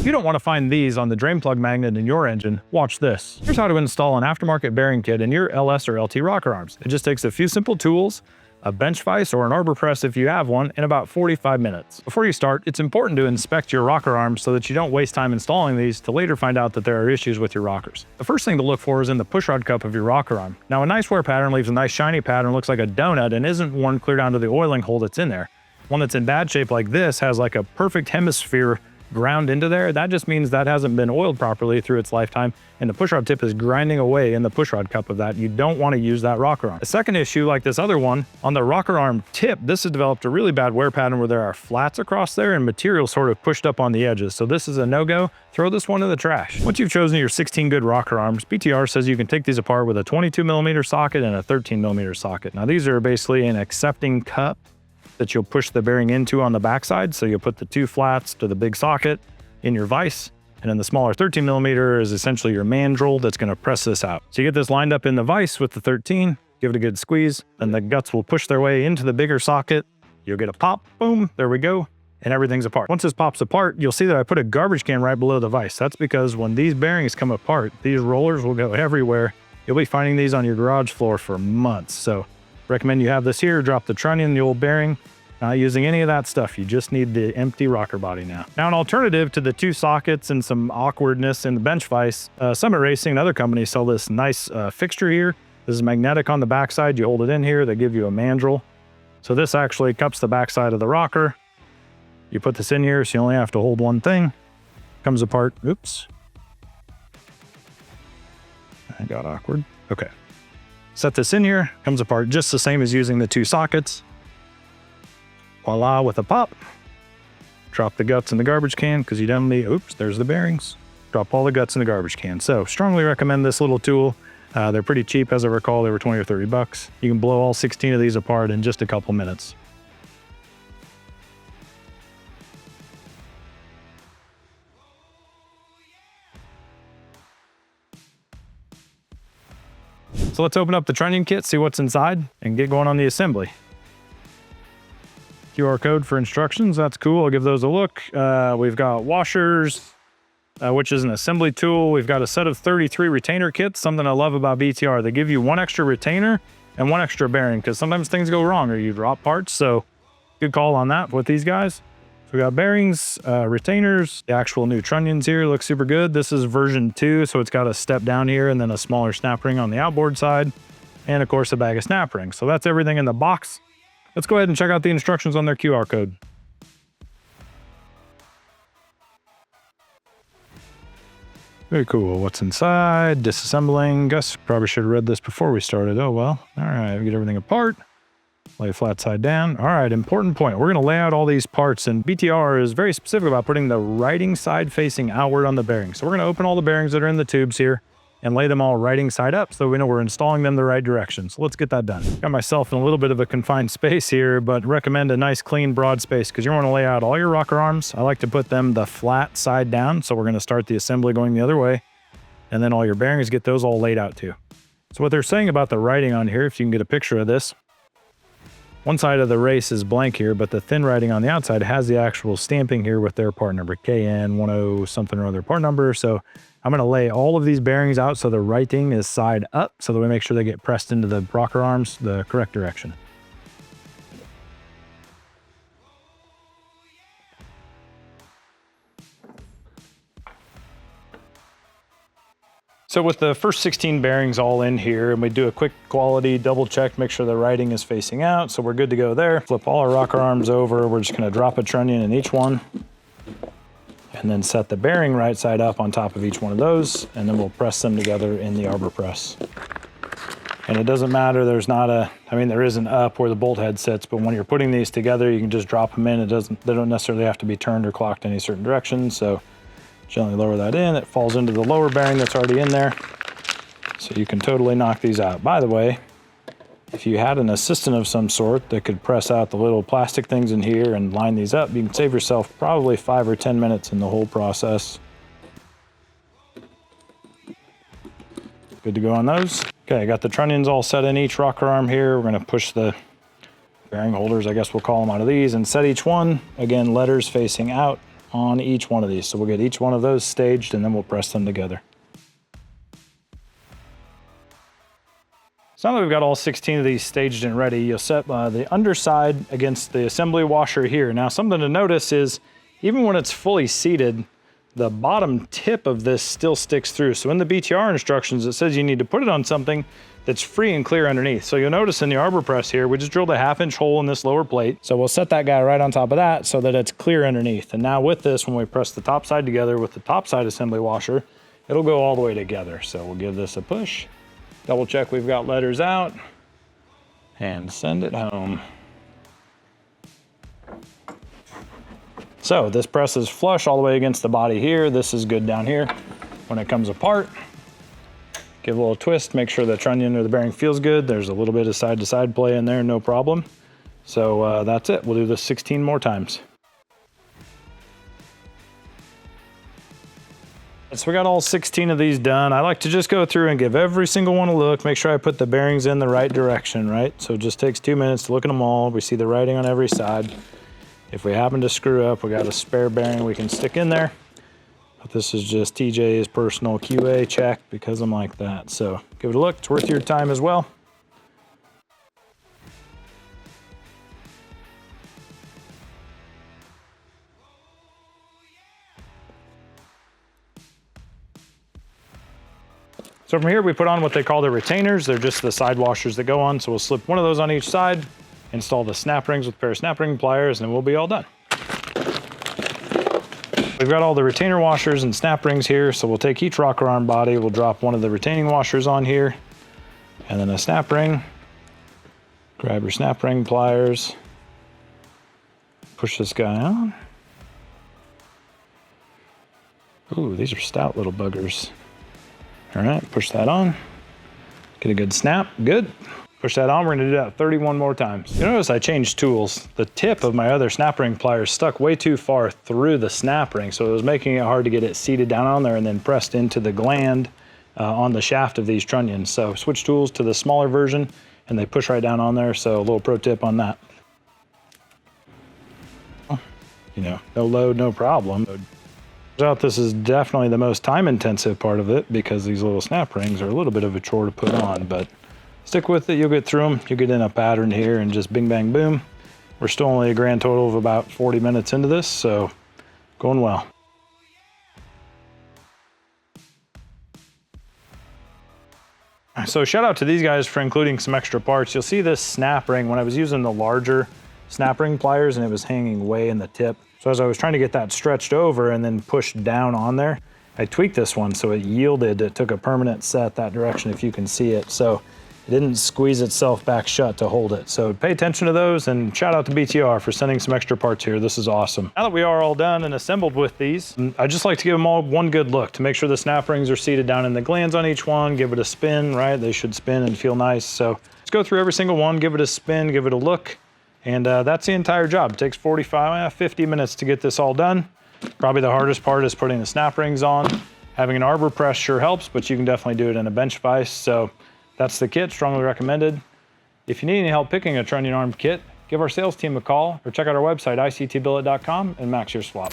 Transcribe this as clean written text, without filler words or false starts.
you don't want to find these on the drain plug magnet in your engine, watch this. Here's how to install an aftermarket bearing kit in your LS or LT rocker arms. It just takes a few simple tools, a bench vise or an arbor press if you have one, in about 45 minutes. Before you start, it's important to inspect your rocker arms so that you don't waste time installing these to later find out that there are issues with your rockers. The first thing to look for is in the pushrod cup of your rocker arm. Now, a nice wear pattern leaves a nice shiny pattern, looks like a donut, and isn't worn clear down to the oiling hole that's in there. One that's in bad shape like this has like a perfect hemisphere ground into there. That just means that hasn't been oiled properly through its lifetime, and the pushrod tip is grinding away in the pushrod cup of that. You don't want to use that rocker arm. The second issue, like this other one, on the rocker arm tip, this has developed a really bad wear pattern where there are flats across there and material sort of pushed up on the edges. So this is a no-go. Throw this one in the trash. Once you've chosen your 16 good rocker arms, BTR says you can take these apart with a 22mm socket and a 13mm socket. Now these are basically an accepting cup that you'll push the bearing into on the backside. So you'll put the two flats to the big socket in your vise, and then the smaller 13mm is essentially your mandrel that's going to press this out. So you get this lined up in the vise with the 13, give it a good squeeze, and the guts will push their way into the bigger socket. You'll get a pop, boom, there we go, and everything's apart. Once this pops apart, you'll see that I put a garbage can right below the vise. That's because when these bearings come apart, these rollers will go everywhere. You'll be finding these on your garage floor for months. So recommend you have this here, drop the trunnion, the old bearing. Not using any of that stuff. You just need the empty rocker body now. Now, an alternative to the two sockets and some awkwardness in the bench vise, Summit Racing and other companies sell this nice fixture here. This is magnetic on the backside. You hold it in here. They give you a mandrel. So this actually cups the backside of the rocker. You put this in here, so you only have to hold one thing. Comes apart. Oops. I got awkward. Okay. Set this in here. Comes apart just the same as using the two sockets. Voila, with a pop. Drop the guts in the garbage can because you don't need, oops, there's the bearings. Drop all the guts in the garbage can. So strongly recommend this little tool. They're pretty cheap, as I recall. They were 20 or 30 bucks. You can blow all 16 of these apart in just a couple minutes. So let's open up the trunnion kit, see what's inside, and get going on the assembly. QR code for instructions, that's cool. I'll give those a look. We've got washers, which is an assembly tool. We've got a set of 33 retainer kits. Something I love about BTR, they give you one extra retainer and one extra bearing because sometimes things go wrong or you drop parts. So good call on that with these guys. So we got bearings, retainers, the actual new trunnions here look super good. This is version 2, so it's got a step down here and then a smaller snap ring on the outboard side. And of course a bag of snap rings. So that's everything in the box. Let's go ahead and check out the instructions on their QR code. Very cool. What's inside? Disassembling. Guess probably should have read this before we started. Oh well. All right, we get everything apart. Lay flat side down. All right, important point. We're going to lay out all these parts, and BTR is very specific about putting the writing side facing outward on the bearing. So we're going to open all the bearings that are in the tubes here and lay them all writing side up so we know we're installing them the right direction. So let's get that done. Got myself in a little bit of a confined space here, but recommend a nice clean broad space because you want to lay out all your rocker arms. I like to put them the flat side down. So we're going to start the assembly going the other way, and then all your bearings, get those all laid out too. So what they're saying about the writing on here, if you can get a picture of this, one side of the race is blank here, but the thin writing on the outside has the actual stamping here with their part number, KN10 something or other part number. So I'm going to lay all of these bearings out so the writing is side up so that we make sure they get pressed into the rocker arms the correct direction. So with the first 16 bearings all in here, and we do a quick quality double check, make sure the writing is facing out, so we're good to go there. Flip all our rocker arms over. We're just going to drop a trunnion in each one, and then set the bearing right side up on top of each one of those, and then we'll press them together in the arbor press. And it doesn't matter, there's not a, I mean, there is an up where the bolt head sits, but when you're putting these together, you can just drop them in. They don't necessarily have to be turned or clocked any certain direction, so gently lower that in. It falls into the lower bearing that's already in there. So you can totally knock these out. By the way, if you had an assistant of some sort that could press out the little plastic things in here and line these up, you can save yourself probably 5 or 10 minutes in the whole process. Good to go on those. Okay, I got the trunnions all set in each rocker arm here. We're gonna push the bearing holders, I guess we'll call them, out of these and set each one. Again, letters facing out. on each one of these. So we'll get each one of those staged and then we'll press them together. So now that we've got all 16 of these staged and ready, you'll set the underside against the assembly washer here. Now something to notice is even when it's fully seated, the bottom tip of this still sticks through. So in the BTR instructions, it says you need to put it on something that's free and clear underneath. So you'll notice in the arbor press here, we just drilled a 1/2 inch hole in this lower plate. So we'll set that guy right on top of that so that it's clear underneath. And now with this, when we press the top side together with the top side assembly washer, it'll go all the way together. So we'll give this a push. Double check we've got letters out and send it home. So this presses flush all the way against the body here. This is good down here. When it comes apart, give a little twist, make sure the trunnion or the bearing feels good. There's a little bit of side to side play in there, no problem. So that's it. We'll do this 16 more times. So we got all 16 of these done. I like to just go through and give every single one a look, make sure I put the bearings in the right direction, right? So it just takes 2 minutes to look at them all. We see the writing on every side. If we happen to screw up, we got a spare bearing we can stick in there. But this is just TJ's personal QA check because I'm like that. So give it a look, it's worth your time as well. So from here, we put on what they call the retainers. They're just the side washers that go on. So we'll slip one of those on each side, install the snap rings with a pair of snap ring pliers, and then we'll be all done. We've got all the retainer washers and snap rings here. So we'll take each rocker arm body, we'll drop one of the retaining washers on here, and then a snap ring. Grab your snap ring pliers, push this guy on. Ooh, these are stout little buggers. All right, push that on. Get a good snap, good. Push that on, we're gonna do that 31 more times. You notice I changed tools. The tip of my other snap ring pliers stuck way too far through the snap ring, so it was making it hard to get it seated down on there and then pressed into the gland on the shaft of these trunnions. So switch tools to the smaller version and they push right down on there, so a little pro tip on that. You know, no load, no problem. Out, this is definitely the most time intensive part of it because these little snap rings are a little bit of a chore to put on, but stick with it, you'll get through them. You'll get in a pattern here and just bing, bang, boom. We're still only a grand total of about 40 minutes into this, so going well. So shout out to these guys for including some extra parts. You'll see this snap ring when I was using the larger snap ring pliers and it was hanging way in the tip. So as I was trying to get that stretched over and then pushed down on there, I tweaked this one so it yielded. It took a permanent set that direction if you can see it. So it didn't squeeze itself back shut to hold it. So pay attention to those and shout out to BTR for sending some extra parts here. This is awesome. Now that we are all done and assembled with these, I just like to give them all one good look to make sure the snap rings are seated down in the glands on each one, give it a spin, right? They should spin and feel nice. So let's go through every single one, give it a spin, give it a look. And that's the entire job. It takes 50 minutes to get this all done. Probably the hardest part is putting the snap rings on. Having an arbor press sure helps, but you can definitely do it in a bench vise. So that's the kit, strongly recommended. If you need any help picking a trunnion arm kit, give our sales team a call or check out our website, ictbillet.com, and max your swap.